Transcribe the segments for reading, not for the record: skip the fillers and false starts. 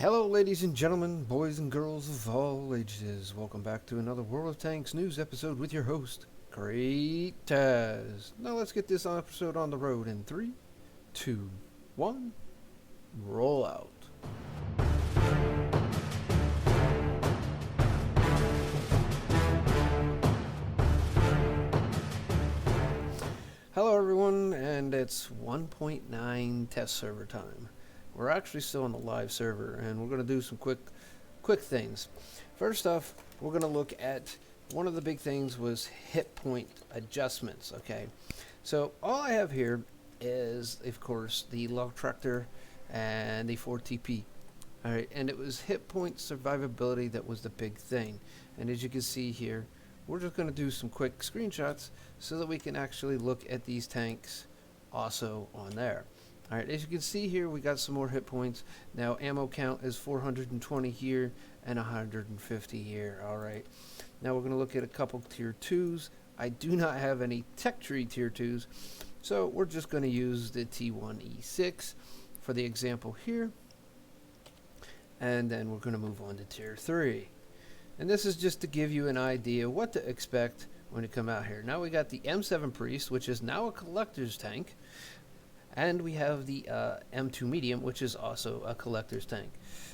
Hello ladies and gentlemen, boys and girls of all ages. Welcome back to another World of Tanks news episode with your host, Great Taz. Now let's get this episode on the road in 3, 2, 1, roll out. Hello everyone, and it's 1.9 test server time. We're actually still on the live server, and we're going to do some quick things. First off, we're going to look at one of the big things was hit point adjustments. Okay, so all I have here is, of course, the log tractor and the 4TP. All right, and it was hit point survivability that was the big thing. And as you can see here, we're just going to do some quick screenshots so that we can actually look at these tanks also on there. Alright, as you can see here, we got some more hit points. Now, ammo count is 420 here and 150 here. Alright, now we're going to look at a couple tier 2s. I do not have any tech tree tier 2s, so we're just going to use the T1E6 for the example here. And then we're going to move on to tier 3. And this is just to give you an idea what to expect when you come out here. Now we got the M7 Priest, which is now a collector's tank. And we have the M2 Medium, which is also a collector's tank.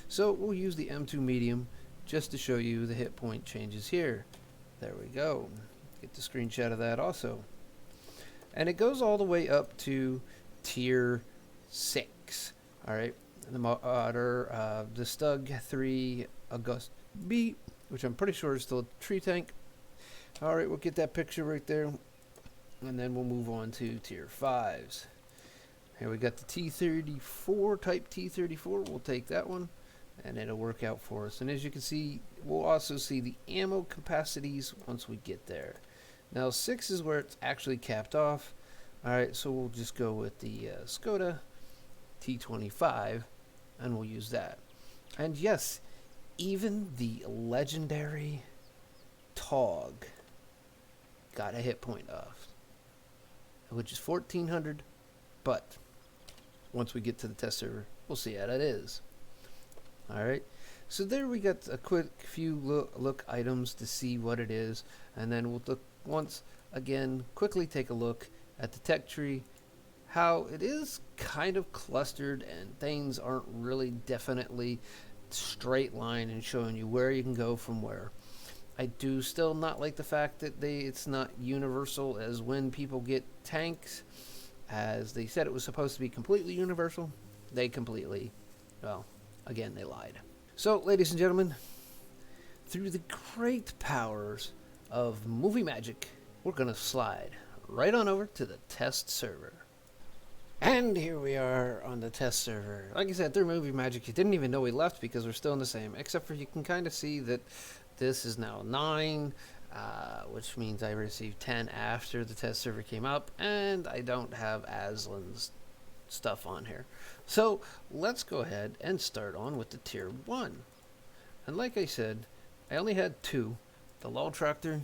So we'll use the M2 Medium just to show you the hit point changes here. There we go. Get the screenshot of that also. And it goes all the way up to tier 6. Alright. The Marauder, the Stug 3 August B, which I'm pretty sure is still a tree tank. Alright, we'll get that picture right there. And then we'll move on to tier 5s. Here we got the T34, type T34. We'll take that one, and it'll work out for us. And as you can see, we'll also see the ammo capacities once we get there. Now, 6 is where it's actually capped off. Alright, so we'll just go with the Skoda T25, and we'll use that. And yes, even the legendary Tog got a hit point off, which is 1400, but once we get to the test server, we'll see how that is. Alright, so there we got a quick few look items to see what it is, and then we'll look once again, quickly take a look at the tech tree, how it is kind of clustered and things aren't really definitely straight line and showing you where you can go from where. I do still not like the fact that it's not universal as when people get tanks. As they said it was supposed to be completely universal, they completely, well, again, they lied. So, ladies and gentlemen, through the great powers of movie magic, we're going to slide right on over to the test server. And here we are on the test server. Like I said, through movie magic, you didn't even know we left because we're still in the same, except for you can kind of see that this is now 9. Which means I received 10 after the test server came up, and I don't have Aslan's stuff on here. So let's go ahead and start on with the tier 1. And like I said, I only had 2, the Lull Tractor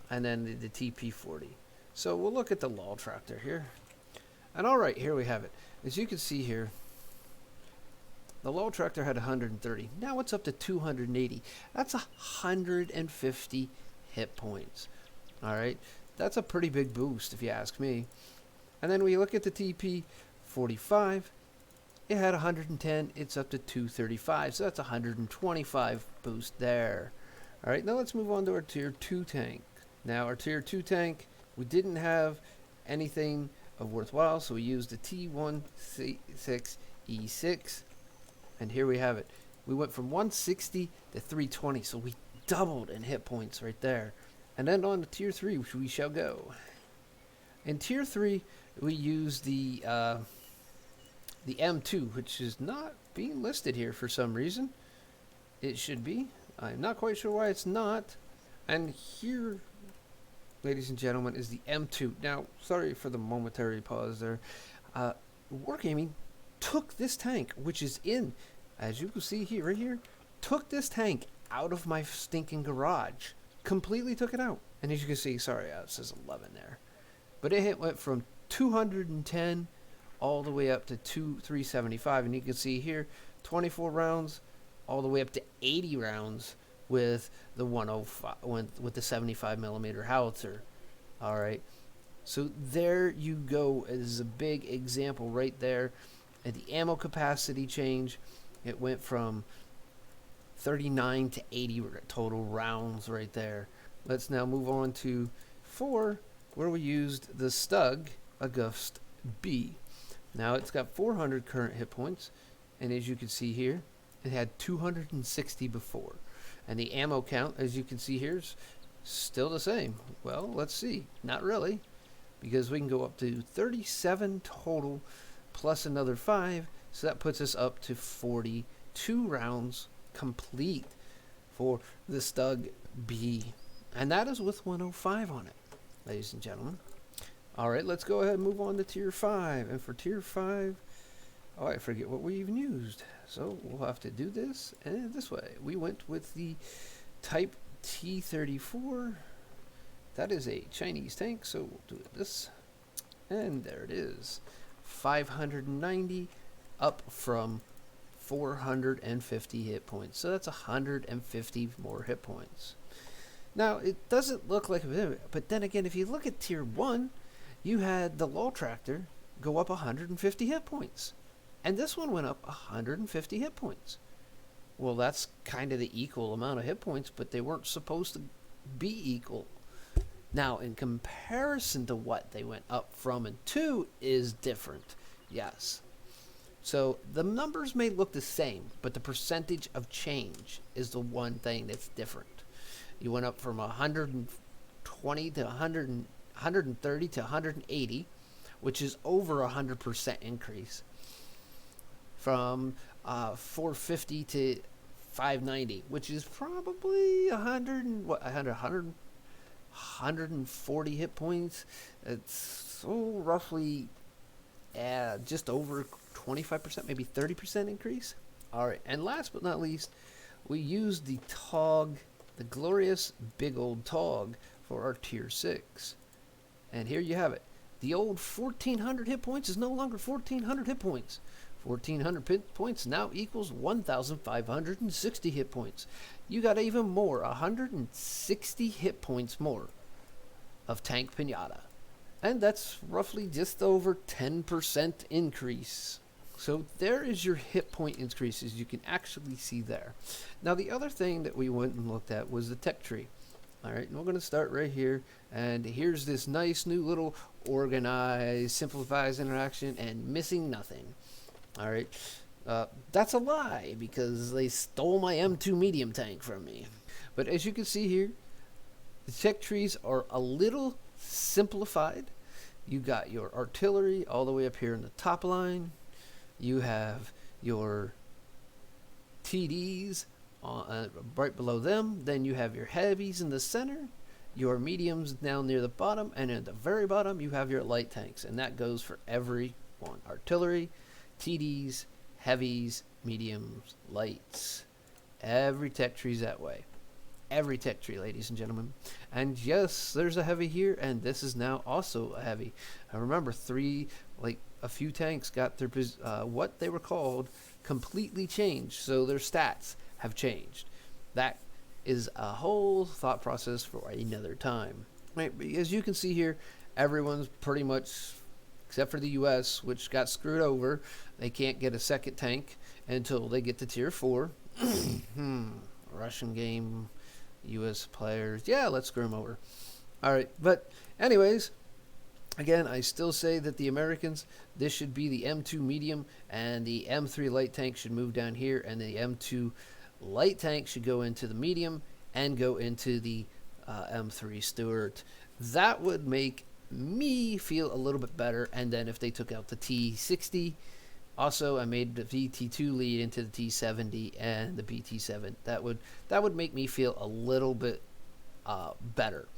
and then the TP40. So we'll look at the Lull Tractor here. And alright, here we have it. As you can see here, the Lull Tractor had 130. Now it's up to 280. That's 150 hit points. Alright, that's a pretty big boost if you ask me. And then we look at the TP45. It had 110. It's up to 235. So that's 125 boost there. Alright, now let's move on to our tier 2 tank. Now our tier 2 tank, we didn't have anything of worthwhile, so we used the T1E6. And here we have it. We went from 160 to 320, so we doubled in hit points right there. And then on to tier 3, which we shall go. In tier 3, we use the M2, which is not being listed here for some reason. It should be. I'm not quite sure why it's not. And here, ladies and gentlemen, is the M2. Now, sorry for the momentary pause there. Wargaming took this tank, which is in, as you can see here, right here, took this tank out of my stinking garage. Completely took it out. And as you can see, sorry, it says 11 there. But it went from 210 all the way up to 375. And you can see here, 24 rounds, all the way up to 80 rounds with the 105 with the 75 millimeter howitzer. All right, so there you go. Is a big example right there. And the ammo capacity change, it went from 39 to 80 total rounds right there. Let's now move on to 4, where we used the Stug August B. Now it's got 400 current hit points, and as you can see here, it had 260 before. And the ammo count, as you can see here, is still the same. Well, let's see. Not really, because we can go up to 37 total plus another 5, so that puts us up to 42 rounds complete for the Stug B. And that is with 105 on it, ladies and gentlemen. All right, let's go ahead and move on to Tier 5. And for Tier 5, oh, I forget what we even used. So we'll have to do this and this way. We went with the Type T-34. That is a Chinese tank, so we'll do this. And there it is. 590 up from 450 hit points. So that's 150 more hit points. Now, it doesn't look like a bit, but then again, if you look at Tier 1, you had the Law Tractor go up 150 hit points. And this one went up 150 hit points. Well, that's kind of the equal amount of hit points, but they weren't supposed to be equal. Now, in comparison to what they went up from and to is different. Yes. So the numbers may look the same, but the percentage of change is the one thing that's different. You went up from 120 to 100, 130 to 180, which is over 100% increase. From 450 to 590, which is probably 140 hit points. It's so roughly just over 25%, maybe 30% increase. All right, and last but not least, we used the TOG, the glorious big old TOG, for our Tier 6. And here you have it. The old 1,400 hit points is no longer 1,400 hit points. 1,400 hit points now equals 1,560 hit points. You got even more, 160 hit points more of Tank Pinata. And that's roughly just over 10% increase. So there is your hit point increases. You can actually see there. Now the other thing that we went and looked at was the tech tree. All right, and we're going to start right here. And here's this nice new little organized, simplifies interaction and missing nothing. All right, that's a lie because they stole my M2 medium tank from me. But as you can see here, the tech trees are a little simplified. You got your artillery all the way up here in the top line. You have your TDs right below them. Then you have your heavies in the center, your mediums down near the bottom, and at the very bottom you have your light tanks. And that goes for every one. Artillery, TDs, heavies, mediums, lights. Every tech tree's that way. Every tech tree, ladies and gentlemen. And yes, there's a heavy here, and this is now also a heavy. I remember a few tanks got their what they were called completely changed, so their stats have changed. That is a whole thought process for another time. Right, as you can see here, everyone's pretty much, except for the U.S., which got screwed over. They can't get a second tank until they get to Tier 4. Russian game, U.S. players. Yeah, let's screw them over. All right, but anyways, again, I still say that the Americans, this should be the M2 medium, and the M3 light tank should move down here, and the M2 light tank should go into the medium and go into the M3 Stuart. That would make me feel a little bit better. And then if they took out the T60, also I made the VT2 lead into the T70 and the BT7. That would make me feel a little bit better,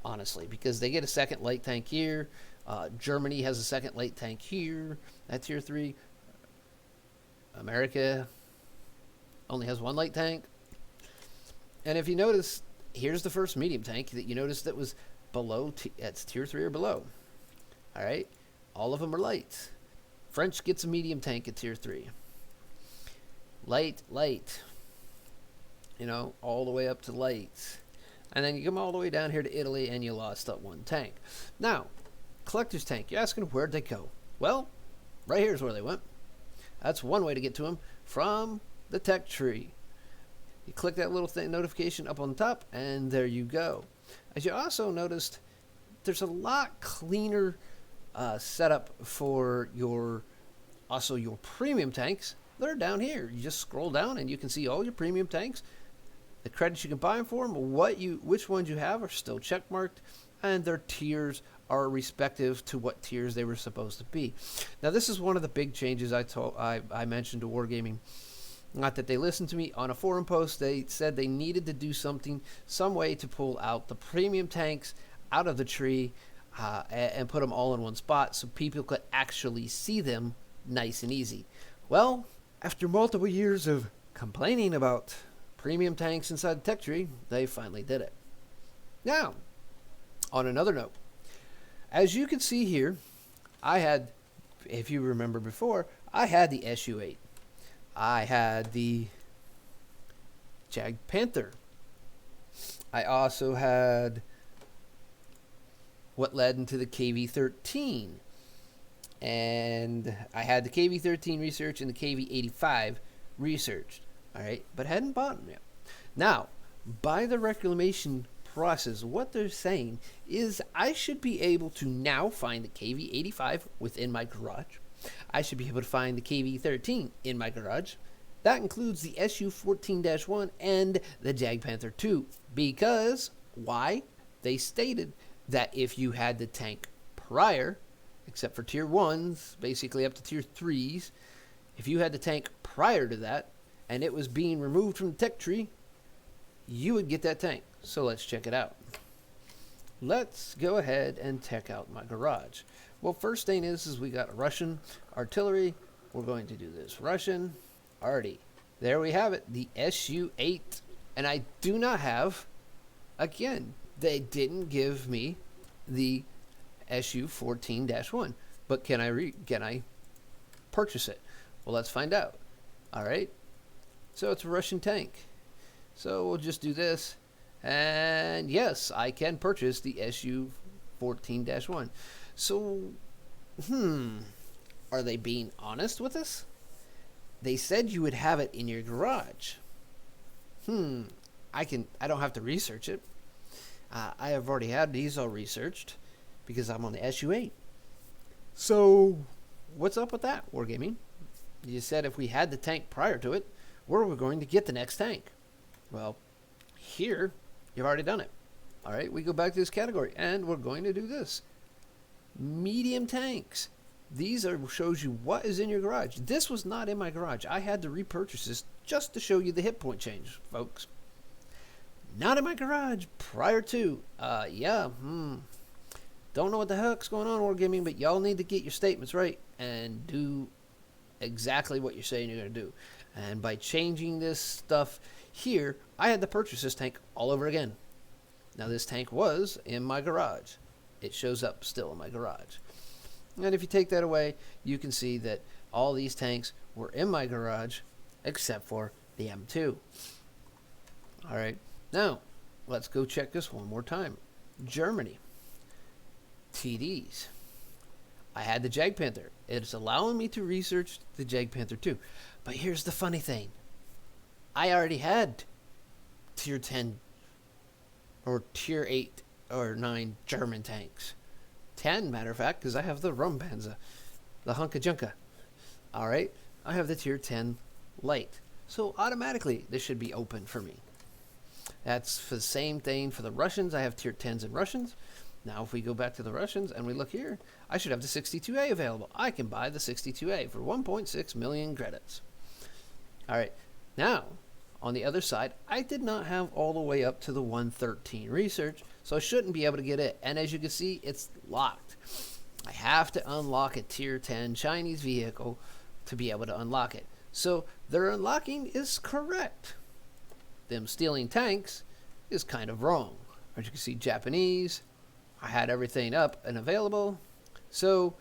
honestly, because they get a second light tank here. Germany has a second light tank here at Tier 3. America only has one light tank. And if you notice, here's the first medium tank that you notice that was below, it's Tier 3 or below. All right, all of them are lights. French gets a medium tank at Tier 3. light, light. You know, all the way up to light. And then you come all the way down here to Italy and you lost that one tank. Now, collector's tank. You're asking where'd they go? Well, right here's where they went. That's one way to get to them from the tech tree. You click that little notification up on the top, and there you go. As you also noticed, there's a lot cleaner setup for your premium tanks. They're down here. You just scroll down, and you can see all your premium tanks, the credits you can buy them for them, which ones you have are still checkmarked, and their tiers are respective to what tiers they were supposed to be. Now, this is one of the big changes I mentioned to Wargaming. Not that they listened to me. On a forum post, they said they needed to do some way to pull out the premium tanks out of the tree and put them all in one spot so people could actually see them nice and easy. Well, after multiple years of complaining about premium tanks inside the tech tree, they finally did it. Now, on another note, as you can see here, I had, if you remember before, I had the SU-8. I had the Jag Panther. I also had what led into the KV-13. And I had the KV-13 research and the KV-85 researched. All right, but hadn't bought them yet. Now, by the reclamation process, what they're saying is I should be able to now find the KV-85 within my garage. I should be able to find the KV-13 in my garage. That includes the SU-14-1 and the Jag Panther 2. Because, why? They stated that if you had the tank prior, except for tier 1s, basically up to tier 3s, if you had the tank prior to that, and it was being removed from the tech tree, you would get that tank. So let's check it out. Let's go ahead and check out my garage. Well, first thing is we got Russian artillery. We're going to do this. Russian arty. There we have it, the SU-8. And I do not have, again, they didn't give me the SU-14-1. But can I purchase it? Well, let's find out. All right. So it's a Russian tank. So we'll just do this. And yes, I can purchase the SU-14-1. So, are they being honest with us? They said you would have it in your garage. I don't have to research it. I have already had these all researched because I'm on the SU-8. So, what's up with that, Wargaming? You said if we had the tank prior to it, where were we going to get the next tank? Well, here, you've already done it. All right, we go back to this category, and we're going to do this. Medium tanks. These shows you what is in your garage. This was not in my garage. I had to repurchase this just to show you the hit point change, folks. Not in my garage prior to. Don't know what the heck's going on, Wargaming, but y'all need to get your statements right and do exactly what you're saying you're going to do. And by changing this stuff here, I had to purchase this tank all over again. Now, this tank was in my garage. It shows up still in my garage. And if you take that away, you can see that all these tanks were in my garage except for the M2. All right. Now, let's go check this one more time. Germany. TDs. I had the Jag Panther. It's allowing me to research the Jag Panther 2. But here's the funny thing. I already had tier 10 or tier 8 or 9 German tanks. 10, matter of fact, because I have the Rumpanzer, the Hunka Junka. All right, I have the tier 10 light. So automatically, this should be open for me. That's for the same thing for the Russians. I have tier 10s in Russians. Now, if we go back to the Russians and we look here, I should have the 62A available. I can buy the 62A for 1.6 million credits. All right, now, on the other side, I did not have all the way up to the 113 research, so I shouldn't be able to get it. And as you can see, it's locked. I have to unlock a tier 10 Chinese vehicle to be able to unlock it. So their unlocking is correct. Them stealing tanks is kind of wrong. As you can see, Japanese, I had everything up and available. So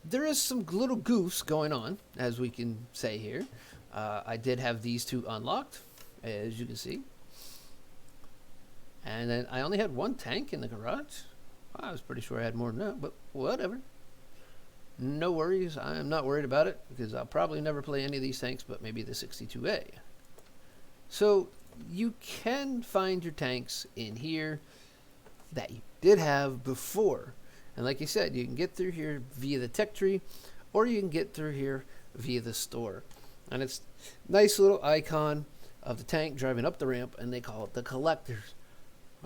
there is some little goofs going on, as we can say here. I did have these two unlocked, as you can see. And then I only had one tank in the garage. I was pretty sure I had more than that, but whatever. No worries. I am not worried about it because I'll probably never play any of these tanks, but maybe the 62A. So you can find your tanks in here that you did have before. And like I said, you can get through here via the tech tree, or you can get through here via the store. And it's a nice little icon of the tank driving up the ramp, and they call it the collectors.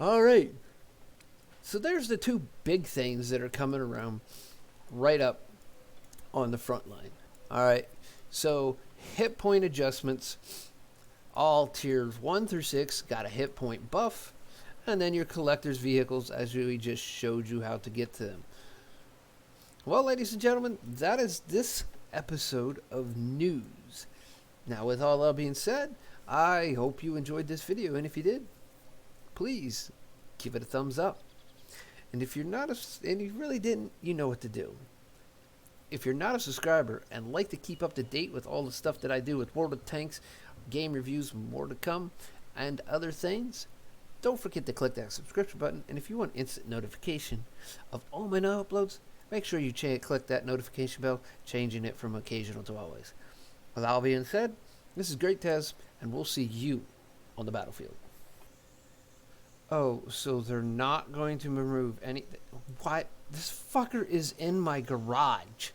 All right. So there's the two big things that are coming around right up on the front line. All right. So hit point adjustments. All tiers 1 through 6 got a hit point buff. And then your collector's vehicles, as we just showed you how to get to them. Well, ladies and gentlemen, that is this episode of news. Now, with all that being said, I hope you enjoyed this video. And if you did, please give it a thumbs up. And if you're not, and you really didn't, you know what to do. If you're not a subscriber and like to keep up to date with all the stuff that I do with World of Tanks, game reviews, more to come, and other things, don't forget to click that subscription button. And if you want instant notification of all my new uploads, make sure you click that notification bell, changing it from occasional to always. With all being said, this is Great Taz, and we'll see you on the battlefield. Oh, so they're not going to remove any... Why? This fucker is in my garage.